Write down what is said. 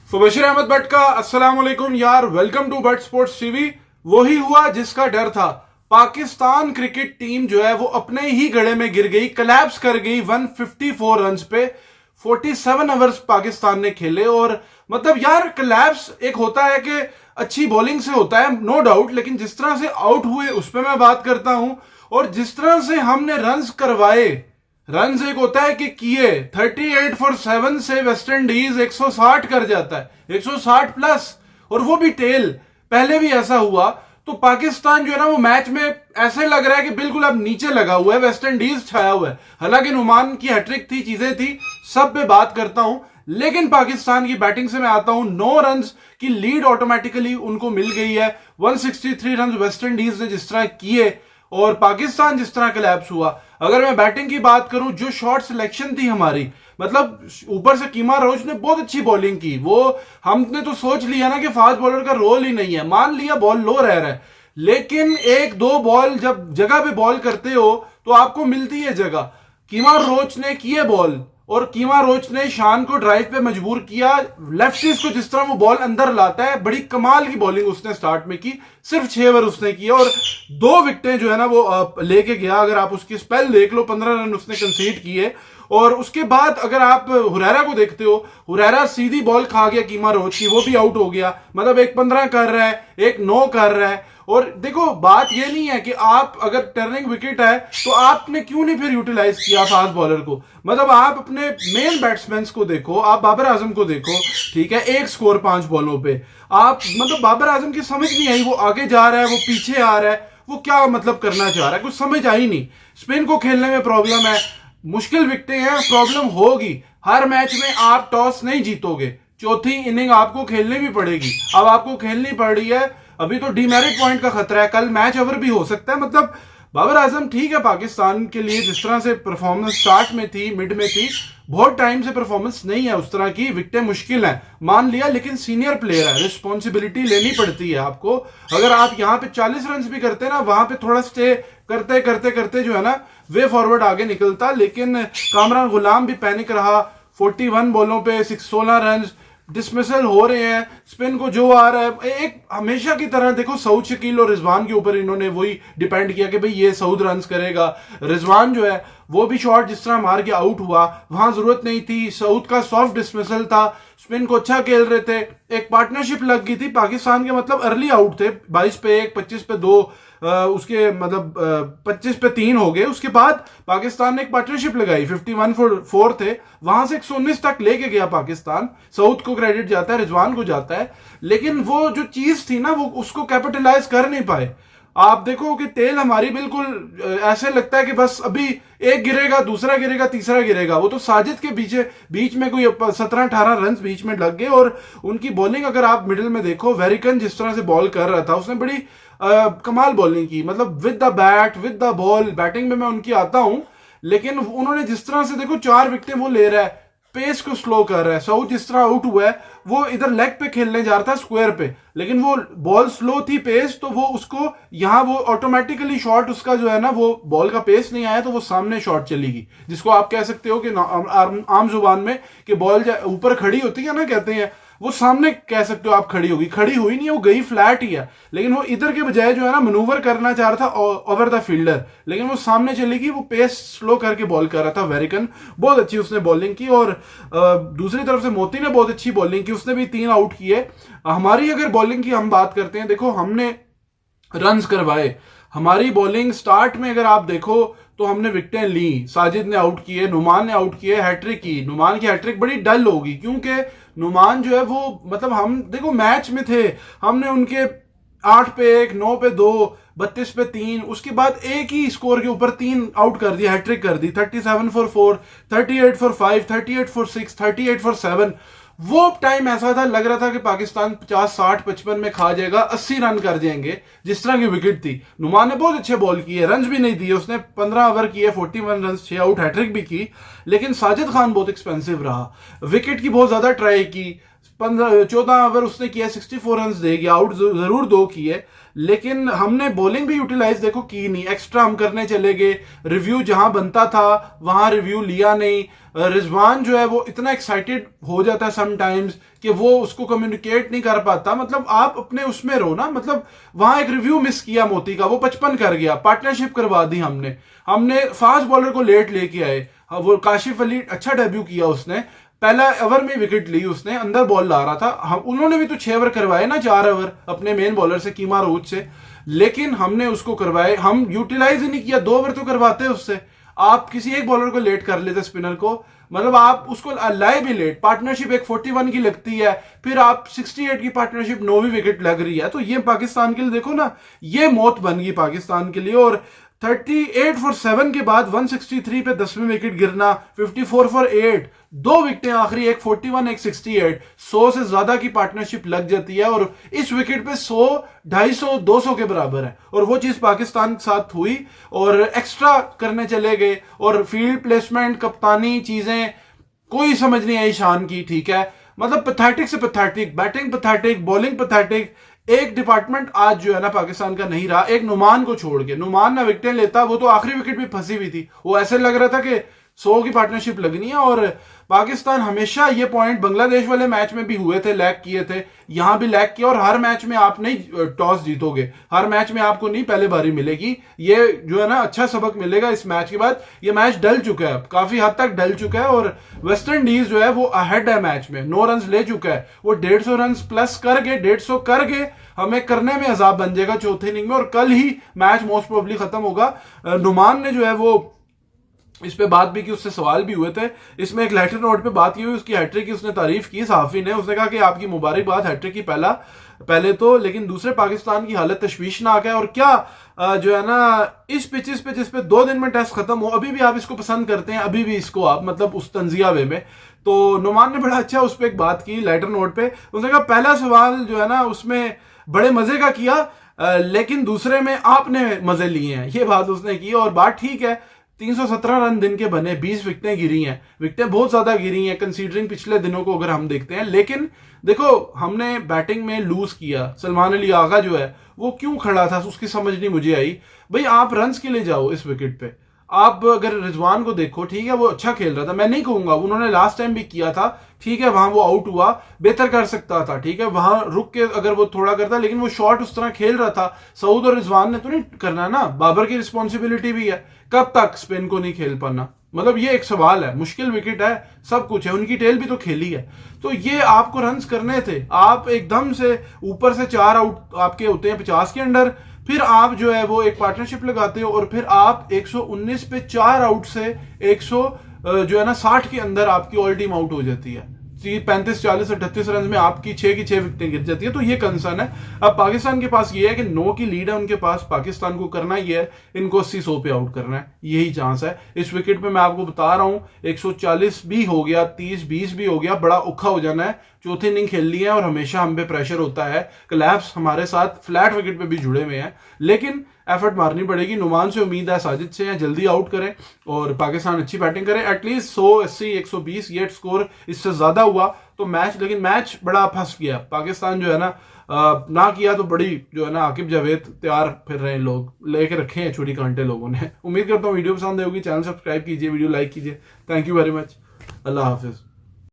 तो बशीर अहमद भट्ट का अस्सलाम वालेकुम यार, welcome to Bhatt sports TV. वही हुआ जिसका डर था। पाकिस्तान क्रिकेट टीम जो है वो अपने ही गड़े में गिर गई, कोलैप्स कर गई 154 रन्स पे। 47 ओवर्स पाकिस्तान ने खेले और मतलब यार कोलैप्स एक होता है कि अच्छी बॉलिंग से होता है, नो डाउट, लेकिन जिस तरह से आउट हुए उस पर मैं बात करता हूं और जिस तरह से हमने रन्स करवाए। रन्स एक होता है कि किए 38 फॉर 7 से वेस्ट इंडीज 160 कर जाता है, 160 प्लस, और वो भी टेल। पहले भी ऐसा हुआ। तो पाकिस्तान जो है ना वो मैच में ऐसे लग रहा है कि बिल्कुल अब नीचे लगा हुआ है, वेस्ट इंडीज छाया हुआ है। हालांकि नुमान की हैट्रिक थी, चीजें थी, सब पे बात करता हूं, लेकिन पाकिस्तान की बैटिंग से मैं आता हूं। 9 रन्स की लीड ऑटोमेटिकली उनको मिल गई है। 163 रन वेस्ट इंडीज ने जिस तरह किए और पाकिस्तान जिस तरह कोलैप्स हुआ। अगर मैं बैटिंग की बात करूं, जो शॉट सिलेक्शन थी हमारी, मतलब ऊपर से कीमा रोच ने बहुत अच्छी बॉलिंग की। वो हमने तो सोच लिया ना कि फास्ट बॉलर का रोल ही नहीं है, मान लिया बॉल लो रह रहा है, लेकिन एक दो बॉल जब जगह पे बॉल करते हो तो आपको मिलती है जगह। कीमा रोच ने किए बॉल और कीमा रोच ने शान को ड्राइव पे मजबूर किया। लेफ्टिस्ट को जिस तरह वो बॉल अंदर लाता है, बड़ी कमाल की बॉलिंग उसने स्टार्ट में की। सिर्फ 6 ओवर उसने किया और 2 विकेटें जो है ना वो लेके गया। अगर आप उसकी स्पेल देख लो, 15 रन उसने कंसीड किए। और उसके बाद अगर आप हुरैरा को देखते हो, हुरैरा सीधी बॉल खा गया कीमा रोच की, वो भी आउट हो गया। मतलब एक 15 कर रहा है, एक 9 कर रहा है। और देखो बात ये नहीं है कि आप अगर टर्निंग विकेट है तो आपने क्यों नहीं फिर यूटिलाइज किया फास्ट बॉलर को। मतलब आप अपने मेन बैट्समैन को देखो, आप बाबर आजम को देखो, ठीक है, एक स्कोर 5 बॉलों पे। आप मतलब बाबर आजम की समझ नहीं आई, वो आगे जा रहा है, वो पीछे आ रहा है, वो क्या मतलब करना चाह रहा है, कुछ समझ आई नहीं। स्पिन को खेलने में प्रॉब्लम है, मुश्किल विकेटें हैं, प्रॉब्लम होगी। हर मैच में आप टॉस नहीं जीतोगे, चौथी इनिंग आपको खेलनी भी पड़ेगी। अब आपको खेलनी पड़ रही है, अभी तो डीमेरिट पॉइंट का खतरा है, कल मैच ओवर भी हो सकता है। मतलब बाबर आजम ठीक है, पाकिस्तान के लिए जिस तरह से परफॉर्मेंस स्टार्ट में थी, मिड में थी, बहुत टाइम से परफॉर्मेंस नहीं है उस तरह की, विकेटें मुश्किल है, मान लिया, लेकिन सीनियर प्लेयर है, रिस्पॉन्सिबिलिटी लेनी पड़ती है आपको। अगर आप यहाँ पे 40 रन भी करते ना, वहां पे थोड़ा स्टे करते करते करते जो है ना वे फॉरवर्ड आगे निकलता। लेकिन कामरान गुलाम भी पैनिक रहा, 41 बॉलों पे 16 रन, डिसमिसल हो रहे हैं, स्पिन को जो आ रहा है। एक हमेशा की तरह देखो, सऊद शकील और रिजवान के ऊपर इन्होंने वही डिपेंड किया कि भाई ये सऊद रन करेगा। रिजवान जो है वो भी शॉट जिस तरह मार के आउट हुआ, वहां जरूरत नहीं थी। सऊद का सॉफ्ट डिसमिसल था, स्पिन को अच्छा खेल रहे थे, एक पार्टनरशिप लग गई थी पाकिस्तान के। मतलब अर्ली आउट थे, 22 पे 1, 25 पे 2, उसके मतलब 25 पे 3 हो गए। उसके बाद पाकिस्तान ने एक पार्टनरशिप लगाई, 51 फॉर 4 थे, वहां से 119 तक लेके गया पाकिस्तान। सऊद को क्रेडिट जाता है, रिजवान को जाता है, लेकिन वो जो चीज थी ना वो उसको कैपिटलाइज कर नहीं पाए। आप देखो कि टेल हमारी बिल्कुल ऐसे लगता है कि बस अभी एक गिरेगा, दूसरा गिरेगा, तीसरा गिरेगा। वो तो साजिद के बीच में कोई 17-18 रन बीच में लग गए। और उनकी बॉलिंग अगर आप मिडिल में देखो, वेरिकन जिस तरह से बॉल कर रहा था, उसने बड़ी कमाल बॉलिंग की, मतलब with the bat, with the ball. Batting में मैं उनकी आता हूं, लेकिन उन्होंने जिस तरह से देखो 4 विकेटें वो ले रहा है, पेस को स्लो कर रहा है। सऊद जिस तरह आउट हुआ है, वो इधर लेग पे खेलने जा रहा था स्क्वायर पे, लेकिन वो बॉल स्लो थी, पेस, तो वो उसको यहां वो ऑटोमेटिकली शॉट उसका जो है ना, वो बॉल का पेस नहीं आया तो वो सामने शॉट चलेगी, जिसको आप कह सकते हो कि आम जुबान में कि बॉल ऊपर खड़ी होती है ना, कहते हैं, वो सामने कह सकते हो आप खड़ी होगी। खड़ी हुई नहीं, वो गई फ्लैट ही है, लेकिन वो इधर के बजाय जो है ना मनूवर करना चाह रहा था ओवर द फील्डर, लेकिन वो सामने चलेगी, वो पेस स्लो करके बॉल कर रहा था। वेरिकन बहुत अच्छी उसने बॉलिंग की। और दूसरी तरफ से मोती ने बहुत अच्छी बॉलिंग की, उसने भी 3 आउट किए। हमारी अगर बॉलिंग की हम बात करते हैं, देखो हमने रन्स करवाए, हमारी बॉलिंग स्टार्ट में अगर आप देखो तो हमने विकेटें ली, साजिद ने आउट किए, नुमान ने आउट किए, हैट्रिक की। नुमान की हैट्रिक बड़ी डल होगी क्योंकि नुमान जो है वो, मतलब हम देखो मैच में थे, हमने उनके 8 पे 1, 9 पे 2, 32 पे 3, उसके बाद एक ही स्कोर के ऊपर 3 आउट कर दिया, हैट्रिक कर दी। 37 फॉर 4, 38 फॉर 5, 38 फॉर 6, 38 फॉर 7। वो टाइम ऐसा था, लग रहा था कि पाकिस्तान 50, 60, 55 में खा जाएगा, 80 रन कर जाएंगे, जिस तरह की विकेट थी। नुमान ने बहुत अच्छे बॉल किए, रन भी नहीं दिए उसने, 15 ओवर किए, 41 रन, 6 आउट, हैट्रिक भी की। लेकिन साजिद खान बहुत एक्सपेंसिव रहा, विकेट की बहुत ज्यादा ट्राई की, 14 ओवर उसने किया, 64 रन दे गया, आउट जरूर 2 किए, लेकिन हमने बॉलिंग भी यूटिलाइज देखो की नहीं। एक्स्ट्रा हम करने चले गए, रिव्यू जहां बनता था वहां रिव्यू लिया नहीं। रिजवान जो है वो इतना एक्साइटेड हो जाता है समटाइम्स कि वो उसको कम्युनिकेट नहीं कर पाता। मतलब आप अपने उसमें रहो ना, मतलब वहां एक रिव्यू मिस किया मोती का, वो 55 कर गया, पार्टनरशिप करवा दी हमने फास्ट बॉलर को लेट लेके आए। वो काशिफ अली अच्छा डेब्यू किया उसने, पहला ओवर में विकेट ली उसने, अंदर बॉल ला रहा था। हम उन्होंने भी तो 6 ओवर करवाए ना, 4 ओवर अपने मेन बॉलर से, कीमा रोज से, लेकिन हमने उसको करवाए, हम यूटिलाइज ही नहीं किया। 2 ओवर तो करवाते उससे, आप किसी एक बॉलर को लेट कर लेते स्पिनर को, मतलब आप उसको लाए भी लेट। पार्टनरशिप एक 41 की लगती है, फिर आप 68 की पार्टनरशिप 9वीं विकेट लग रही है, तो ये पाकिस्तान के लिए देखो ना, ये मौत बन गई पाकिस्तान के लिए। और 38 फॉर 7 के बाद 163 पे 10वीं विकेट गिरना, 54 फॉर 8, 2 विकेटें आखिरी, एक 41 एक 68, 100 से ज्यादा की पार्टनरशिप लग जाती है। और इस विकेट पे 100, 250, 200 के बराबर है, और वो चीज पाकिस्तान के साथ हुई। और एक्स्ट्रा करने चले गए, और फील्ड प्लेसमेंट, कप्तानी चीजें कोई समझ नहीं आई शान की, ठीक है, मतलब पैथेटिक से pathetic, batting pathetic, bowling pathetic. एक डिपार्टमेंट आज जो है ना पाकिस्तान का नहीं रहा, एक नुमान को छोड़ के। नुमान ना विकेटें लेता, वो तो आखिरी विकेट भी फंसी हुई थी, वो ऐसे लग रहा था कि 100 की पार्टनरशिप लगनी है। और पाकिस्तान हमेशा ये पॉइंट बांग्लादेश वाले मैच में भी हुए थे, लैग किए थे, यहां भी लैग किया। और हर मैच में आप नहीं टॉस जीतोगे, हर मैच में आपको नहीं पहले बारी मिलेगी। ये जो है ना अच्छा सबक मिलेगा इस मैच के बाद। ये मैच डल चुका है, काफी हद तक डल चुका है, और वेस्ट इंडीज जो है वो अहेड है मैच में, 9 रन ले चुका है। वो 150 रन प्लस करके, 150 करके हमें करने में अजाब बन जाएगा चौथे इनिंग में, और कल ही मैच मोस्ट प्रोबेबली खत्म होगा। नुमान ने जो है वो इस पे बात भी की, उससे सवाल भी हुए थे, इसमें एक लेटर नोट पे बात की हुई, उसकी हैट्रिक की उसने तारीफ की सहाफी ने। उसने कहा कि आपकी मुबारकबाद हैट्रिक की पहले तो, लेकिन दूसरे पाकिस्तान की हालत तशवीशनाक है। और क्या जो है ना इस पिचेस पे, जिस पे 2 दिन में टेस्ट खत्म हो, अभी भी आप इसको पसंद करते हैं, अभी भी इसको आप मतलब उस तंजिया वे में। तो नुमान ने बड़ा अच्छा उस पर एक बात की लेटर नोट पे। उसने कहा पहला सवाल जो है ना उसमें बड़े मजे का किया, लेकिन दूसरे में आपने मजे लिए हैं, ये बात उसने की। और बात ठीक है, 317 रन दिन के बने, 20 विकेटें गिरी हैं, विकेटें बहुत ज्यादा गिरी हैं कंसीडरिंग पिछले दिनों को अगर हम देखते हैं। लेकिन देखो हमने बैटिंग में लूज किया। सलमान अली आगा जो है वो क्यों खड़ा था, उसकी समझ नहीं मुझे आई। भाई आप रन्स के लिए जाओ इस विकेट पे। आप अगर रिजवान को देखो, ठीक है वो अच्छा खेल रहा था, मैं नहीं कहूंगा, उन्होंने लास्ट टाइम भी किया था, ठीक है वहां वो आउट हुआ, बेहतर कर सकता था, ठीक है वहां रुक के अगर वो थोड़ा करता, लेकिन वो शॉट उस तरह खेल रहा था। सऊद और रिजवान ने तो नहीं करना ना, बाबर की रिस्पॉन्सिबिलिटी भी है, कब तक स्पिन को नहीं खेल पाना, मतलब ये एक सवाल है। मुश्किल विकेट है, सब कुछ है, उनकी टेल भी तो खेली है, तो ये आपको रन्स करने थे। आप एकदम से ऊपर से 4 आउट आपके होते हैं 50 के अंडर, फिर आप जो है वो एक पार्टनरशिप लगाते हो, और फिर आप 119 पे 4 आउट से 100 जो है ना 60 के अंदर आपकी ऑल टीम आउट हो जाती है। 35, 40, 38 रन में आपकी 6 की 6 विकेटें गिर जाती है, तो ये कंसर्न है। अब पाकिस्तान के पास ये है कि 9 की लीड है उनके पास, पाकिस्तान को करना ही है, इनको 80-100 पे आउट करना है, यही चांस है। इस विकेट पे मैं आपको बता रहा हूं 140 भी हो गया, 30-20 भी हो गया, बड़ा औखा हो जाना है। चौथी इनिंग खेलनी है और हमेशा हम पे प्रेशर होता है, क्लैप्स हमारे साथ फ्लैट विकेट पे भी जुड़े हुए हैं, लेकिन एफर्ट मारनी पड़ेगी। नुमान से उम्मीद है साजिद से जल्दी आउट करें और पाकिस्तान अच्छी बैटिंग करे, एटलीस्ट 100, 80, 120 ये स्कोर इससे ज्यादा हुआ तो मैच, लेकिन मैच बड़ा फंस गया पाकिस्तान जो है ना किया तो बड़ी जो है ना आकिब जावेद तैयार फिर रहे हैं, लोग लेके रखे हैं छोटी कांटे लोगों ने। उम्मीद करता हूँ वीडियो पसंद होगी, चैनल सब्सक्राइब कीजिए, वीडियो लाइक कीजिए। Thank you very much, Allah Hafiz.